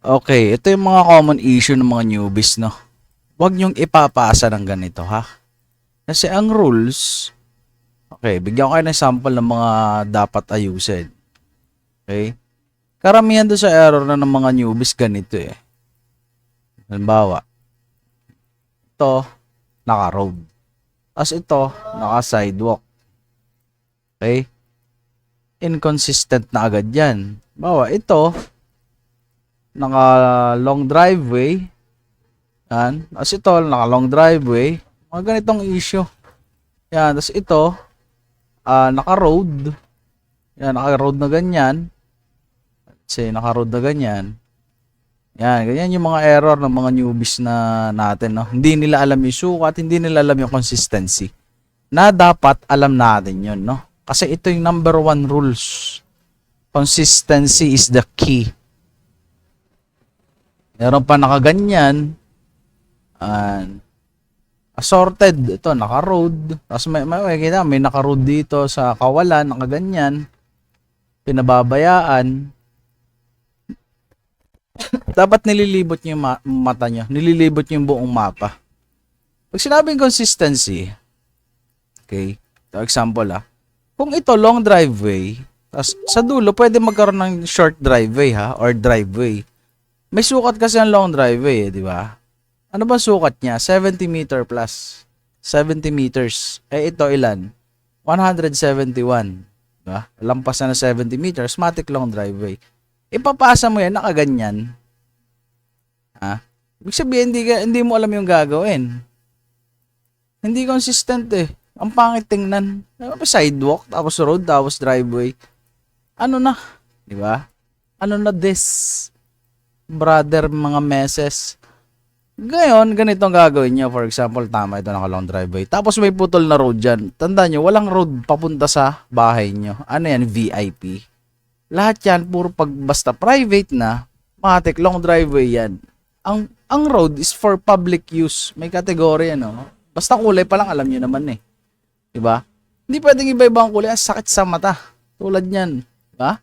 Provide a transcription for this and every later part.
Okay, ito yung mga common issue ng mga newbies, no? Huwag niyong ipapasa ng ganito, ha? Kasi ang rules, okay, bigyan ko kayo ng sample ng mga dapat ayusin. Okay? Karamihan doon sa error na ng mga newbies ganito eh. Halimbawa, ito, naka-road. Tapos ito, naka-sidewalk. Okay? Inconsistent na agad yan. Halimbawa, ito, naka-long driveway. Yan. Tapos ito, naka-long driveway. Mga ganitong issue. Yan. Tapos ito, naka-road. Yan, naka-road na ganyan. Kasi naka-road na ganyan. Yan, ganyan yung mga error ng mga newbies na natin, no? Hindi nila alam yung sukat, hindi nila alam yung consistency. Na dapat alam natin yun, no? Kasi ito yung number one rules. Consistency is the key. Meron pa nakaganyan. Assorted. Ito, naka-road. Tapos may kita, may naka-road dito sa kawalan, nakaganyan. Pinababayaan. Dapat nililibot nyo yung mata nyo. Nililibot nyo yung buong mapa. Pag sinabing consistency, okay, ito example kung ito long driveway, tas sa dulo pwede magkaroon ng short driveway or driveway. May sukat kasi ang long driveway di ba? Ano ba sukat niya? 70 meter plus. 70 meters. Eh ito ilan? 171. Diba? Lampas na 70 meters, matic long driveway. Ipapasa mo yan, nakaganyan. Ibig sabihin, hindi mo alam yung gagawin. Hindi consistent eh. Ang pangit tingnan. Sidewalk, tapos road, tapos driveway. Ano na? Diba? Ano na this? Brother, mga meses. Ngayon, ganito ang gagawin nyo. For example, tama ito naka long driveway. Tapos may putol na road dyan. Tandaan nyo, walang road papunta sa bahay nyo. Ano yan? VIP. Lahat yan, puro basta private na, matik long driveway yan. Ang road is for public use. May category ano. Basta kulay pa lang, alam nyo naman eh. Diba? Hindi pwedeng iba-ibang kulay. Ang sakit sa mata. Tulad yan. Diba?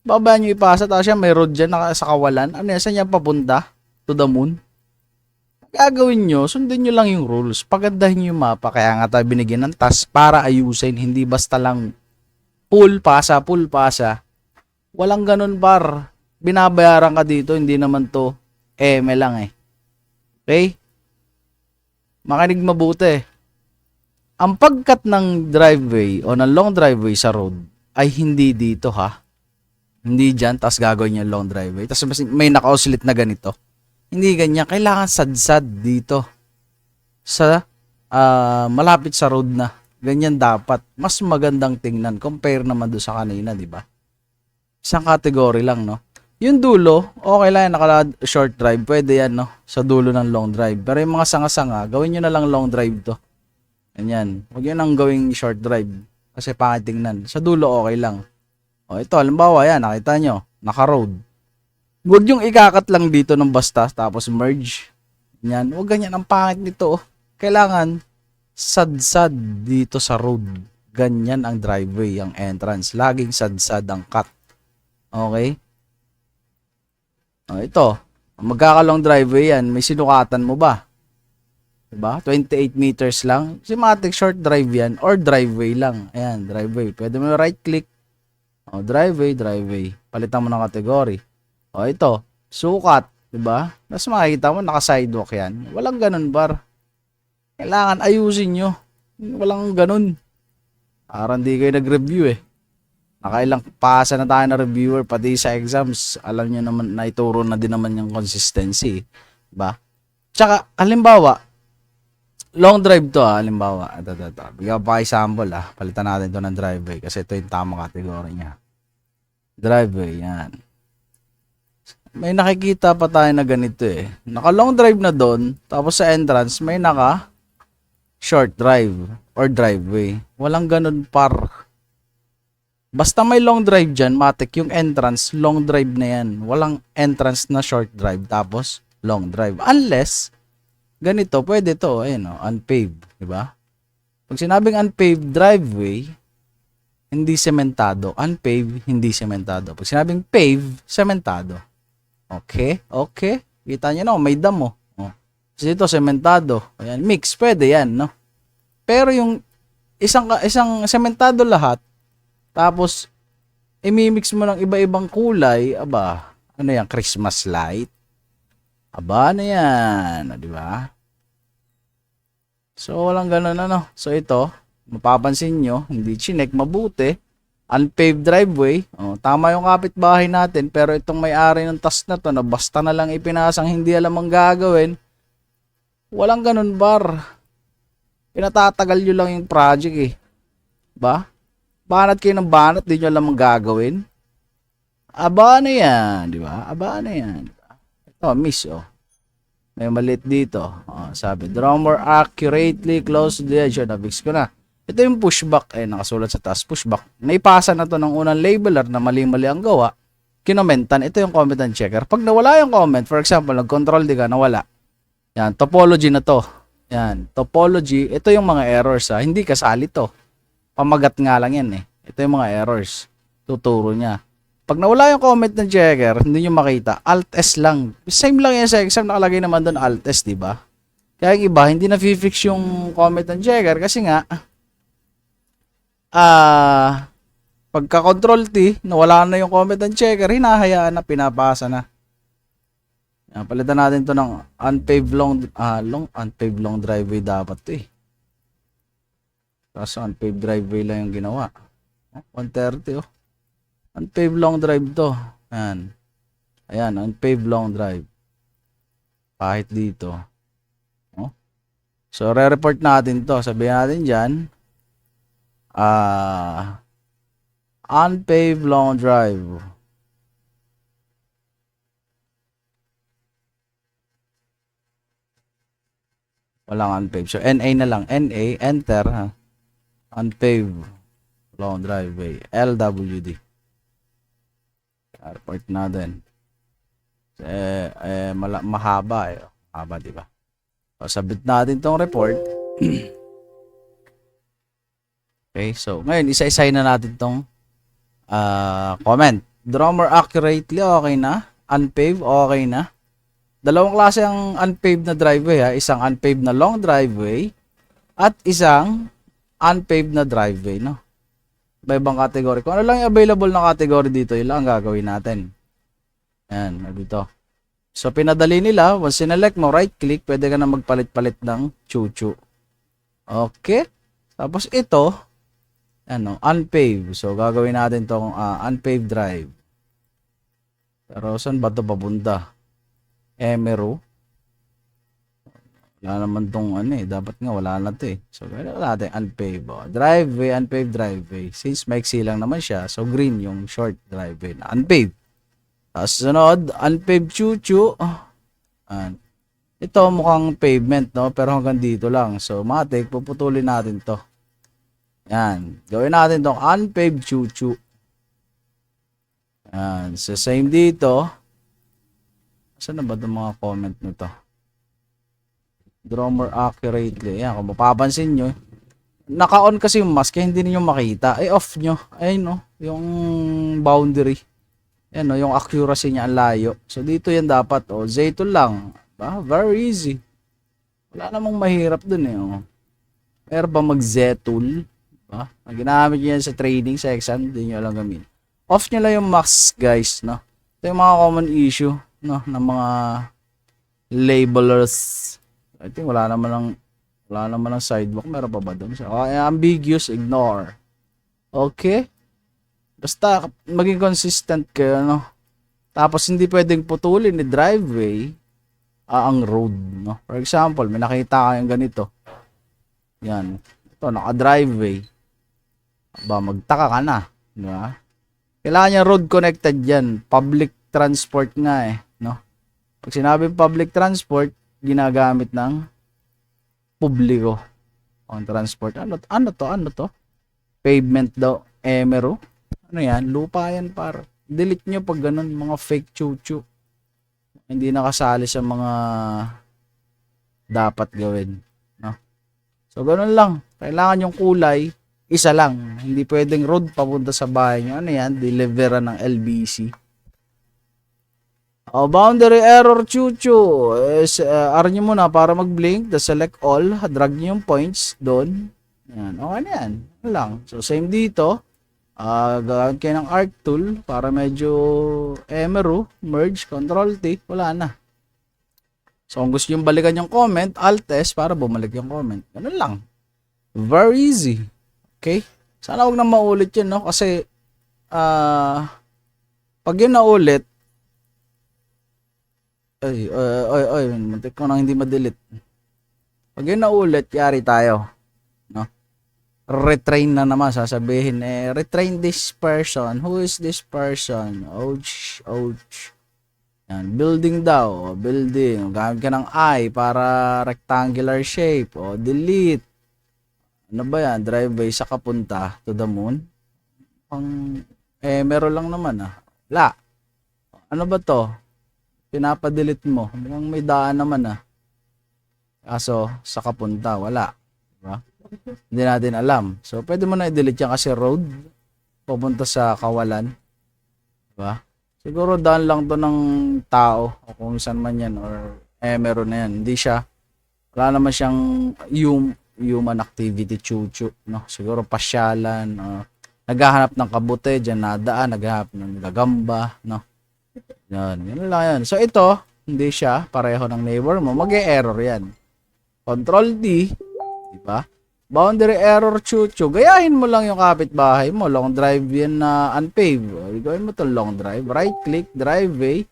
Babaan nyo ipasa. Tapos yan, may road dyan sa kawalan. Ano yan? Saan yan papunta? To the moon? Gagawin nyo, sundin nyo lang yung rules. Pagandahin nyo yung mapa. Kaya nga tayo binigyan ng task para ayusin. Hindi basta lang pull pasa. Walang ganun par. Binabayaran ka dito, hindi naman to lang eh. Okay? Makinig mabuti. Ang pagkat ng driveway o ng long driveway sa road ay hindi dito Hindi dyan, tas gagawin yung long driveway. Tas may naka-oscillate na ganito. Hindi ganyan. Kailangan sadsad dito. Sa malapit sa road na. Ganyan dapat. Mas magandang tingnan. Compare naman doon sa kanina, di ba? Isang category lang, no? Yung dulo, okay lang, naka-short drive. Pwede yan, no? Sa dulo ng long drive. Pero yung mga sanga-sanga, gawin nyo na lang long drive to. Ganyan. Huwag yun ang gawing short drive. Kasi pangit tingnan. Sa dulo, okay lang. O, ito, halimbawa, yan, nakita nyo. Naka-road. Huwag yung ikakat lang dito ng basta, tapos merge. Ganyan. Huwag ganyan. Ang pangit nito, Kailangan, sad-sad dito sa road. Ganyan ang driveway, ang entrance. Laging sad-sad ang cut. Okay? O, ito. Magkakalong driveway yan. May sinukatan mo ba? Diba? 28 meters lang. Simatic short drive yan. Or driveway lang. Ayan, driveway. Pwede mo right click. O, driveway. Palitan mo ng kategory. O, ito. Sukat. Diba? Tapos makikita mo, naka-sidewalk yan. Walang ganun, bar. Kailangan ayusin nyo. Walang ganun. Parang di kayo nag-review eh. Nakailang pasa na tayo na reviewer, pati sa exams, alam nyo naman, naituro na din naman yung consistency. Diba? Tsaka, halimbawa, long drive to halimbawa. Ito. Bigyan pa example Palitan natin to ng driveway kasi ito yung tamang category niya. Driveway, yan. May nakikita pa tayo na ganito eh. Naka long drive na doon, tapos sa entrance, may naka short drive or driveway. Walang ganun par. Basta may long drive dyan, matik yung entrance, long drive na yan. Walang entrance na short drive, tapos long drive. Unless, ganito, pwede to, unpaved, diba? Pag sinabing unpaved driveway, hindi sementado. Unpaved, hindi sementado. Pag sinabing paved, sementado. Okay, okay. Kita nyo na, may dam, oh. Kasi dito, sementado. Ayan, mix, pwede yan, no? Pero yung isang sementado lahat, tapos, imimix mo ng iba-ibang kulay, aba, ano yan, Christmas light? Aba, ano yan, di ba? So, walang ganun, ano. So, ito, mapapansin nyo, hindi chinek mabuti. Unpaved driveway. Tama yung kapitbahay natin, pero itong may-ari ng task na to, na basta na lang ipinasang hindi alam ang gagawin, walang ganun, bar. Pinatatagal nyo lang yung project, eh. Ba? Banat kayo ng banat, di nyo alam ang gagawin. Aba, ano yan, di ba? Aba, ano yan. Ito, miss, oh. May maliit dito. Sabi, draw more accurately close to the edge. Nabix ko na. Ito yung pushback. Nakasulat sa taas, pushback. Naipasa na to ng unang labeler na mali-mali ang gawa. Kinomentan. Ito yung comment and checker. Pag nawala yung comment, for example, nag-control di ka, nawala. Yan, topology na to. Yan, topology. Ito yung mga errors, ha. Hindi kasali to. Pamagat nga lang yan, eh. Ito yung mga errors. Tuturo niya. Pag nawala yung comment ng checker, hindi nyo makita. Alt-S lang. Same lang yan sa exam. Nakalagay naman doon Alt-S, diba? Kaya yung iba, hindi na-fix yung comment ng checker kasi nga, pagka-control T, nawala na yung comment ng checker, hinahayaan na, pinapasa na. Yan, palitan natin to ng unpaved unpaved long driveway dapat to, eh. Kaso unpaved driveway lang yung ginawa. 130, oh. Unpaved long drive to. Ayan. Ayan, unpaved long drive. Kahit dito. Oh. So, re-report natin to. Sabihin natin dyan. Unpaved long drive. Walang unpaved. So, NA na lang. NA, enter. Ha? Unpaved long driveway. LWD. Report natin. Mahaba, eh. Mahaba, diba? So, submit natin tong report. Okay, so, ngayon, isa-isay na natin tong comment. Draw more accurately, okay na. Unpaved, okay na. Dalawang klase ang unpaved na driveway, ha. Isang unpaved na long driveway at isang unpaved na driveway, no? Ibang category. Kung ano lang yung available na category dito, yun lang ang gagawin natin. Ayan, dito. So, pinadali nila. Once sinelect mo, right click, pwede ka na magpalit-palit ng chuchu. Okay. Tapos ito, ano, unpaved. So, gagawin natin tong unpaved drive. Pero, saan ba ito papunta? Emeru. Wala naman tong ano, eh. Dapat nga wala na to, eh. So, gano'n natin unpaved. Driveway, unpaved driveway. Since maiksi lang naman siya, so green yung short driveway na unpaved. Tapos sunod, unpaved chuchu. Ito mukhang pavement, no? Pero hanggang dito lang. So, matik, puputulin natin to. Yan. Gawin natin tong unpaved chuchu. Yan. So, same dito. Saan na ba itong mga comment nito? Draw more accurately. Ayan, kung mapapansin nyo, naka-on kasi yung mask, kaya hindi niyo makita. Off nyo. Ayun, no, yung boundary. Ayan, no, yung accuracy niya ang layo. So, dito yan dapat, Z2 lang. Very easy. Wala namang mahirap dun, eh, oh. Pero ba mag-Z-tool? Ang ginamit nyo yan sa training, sa exam, hindi nyo alam gamitin. Off nyo lang yung mask, guys, no. Ito yung mga common issue, no, ng mga labelers. I think wala naman ng sidewalk. Meron pa ba doon? Ambiguous, ignore. Okay? Basta maging consistent kayo, no? Tapos hindi pwedeng putulin ni driveway ang road, no? For example, may nakita kayong ganito. Yan. Ito, naka-driveway. Aba, magtaka ka na. Di ba? Kailangan niya road connected yan. Public transport nga, eh, no? Pag sinabi public transport, ginagamit ng publiko on transport. Ano to? Pavement daw. Emeru. Ano yan? Lupa yan, par. Delete nyo pag ganun, mga fake chuchu. Hindi nakasali sa mga dapat gawin. No? So, ganun lang. Kailangan yung kulay, isa lang. Hindi pwedeng road papunta sa bahay nyo. Ano yan? Deliveran ng LBC. Boundary error chuchu. R nyo muna para mag-blink. The select all. Drag nyo yung points doon. Yan. Okay na yan. Ano lang. So, same dito. Gagamit kayo ng arc tool para medyo emeru. Merge. Control T. Wala na. So, kung gusto nyo balikan yung comment, Alt S para bumalik yung comment. Ganun lang. Very easy. Okay? Sana huwag na maulit yun, no? Kasi, pag yun naulit, muntik ko nang hindi ma-delete. Pag yun naulit, yari tayo. No? Retrain na naman, sasabihin, retrain this person. Who is this person? Ouch. Yan, building daw. Building. Gamit ka ng I para rectangular shape. O, delete. Ano ba yan? Driveway sa kapunta to the moon. Meron lang naman Wala. Ano ba to? Pinapadelete mo. Mukhang may daan naman Kaso, sa kapunta, wala. Diba? Hindi natin alam. So, pwede mo na i-delete yan kasi road. Pupunta sa kawalan. Diba? Siguro daan lang to ng tao. O kung saan man yan. Or, meron na yan. Hindi siya. Wala naman siyang human activity, chuchu. No? Siguro pasyalan. Naghahanap ng kabute. Diyan nadaan. Naghahanap ng gagamba. No? Yan lang yan. So ito, hindi siya pareho ng neighbor mo, mag-e-error yan. Control D, di ba? Boundary error chuchu. Gayahin mo lang yung kapitbahay mo. Long drive yan na unpaved. Gawin mo to long drive. Right click, driveway,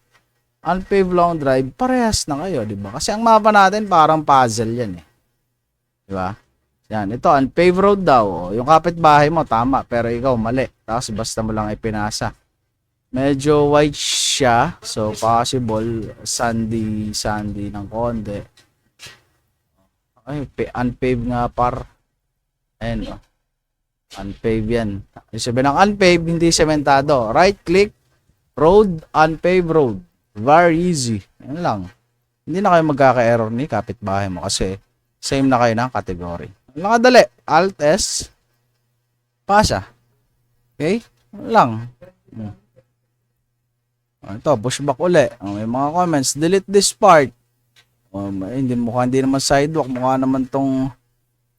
unpaved long drive. Parehas na kayo, di ba? Kasi ang mapa natin parang puzzle yan Di ba? Yan, ito unpaved road daw. Yung kapitbahay mo tama, pero ikaw mali. Tapos basta mo lang ipinasa. Medyo white siya. So, possible sandy ng konti. Ay, unpaved nga par. Ayan, unpaved yan. Yung sabi ng unpaved, hindi sementado. Right click, road, unpaved road. Very easy. Yan lang. Hindi na kayo magkaka-error ni kapitbahay mo kasi same na kayo ng category. Nakadali. Alt S. Pasa. Okay? Yan lang. Ito, pushback uli. May mga comments. Delete this part. Hindi naman sidewalk. Mukha naman tong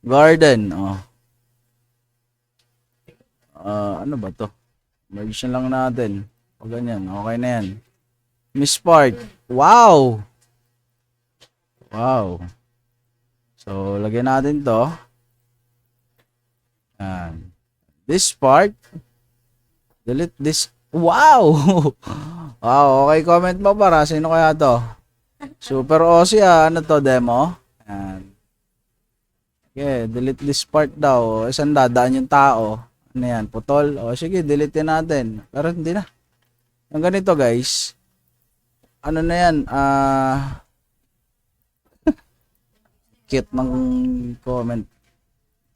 garden. Ano ba to? Merge lang natin. O ganyan. Okay na yan. Miss part. Wow! So, lagyan natin to. Yan. This part. Delete this. Wow! Wow, okay, comment mo para. Sino kaya to? Super Aussie ano to, demo? Ayan. Okay, delete this part daw. Saan dadaan yung tao? Ano yan, putol? Sige, delete natin. Pero hindi na. Yung ganito, guys. Ano na yan? Cute ng comment.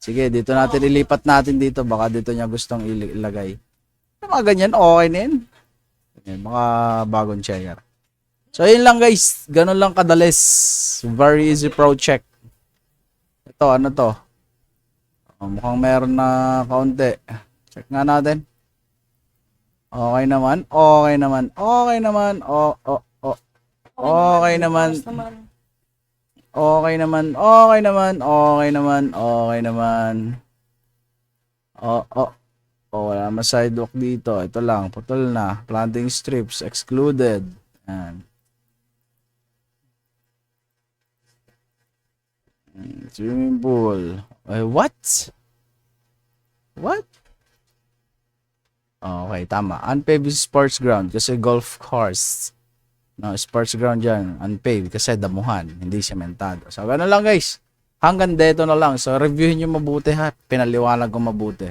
Sige, dito natin ilipat natin dito. Baka dito niya gustong ilagay. Mga ganyan, okay na yan. Mga bagong checker. So, yun lang guys. Ganun lang kadalis. Very easy project. Ito, ano to? Mukhang meron na kaunti. Check nga natin. Okay naman. Okay naman. Okay naman. Okay naman. Okay naman. Okay naman. Okay naman. Okay naman. Wala naman sidewalk dito. Ito lang. Putol na. Planting strips. Excluded. Ayan. Swimming pool. What? What? Okay, tama. Unpaved sports ground kasi golf course. No, sports ground dyan. Unpaved kasi damuhan. Hindi sementado. So, gano'n lang guys. Hanggang dito na lang. So, reviewin nyo mabuti ha. Pinaliwanag ko mabuti.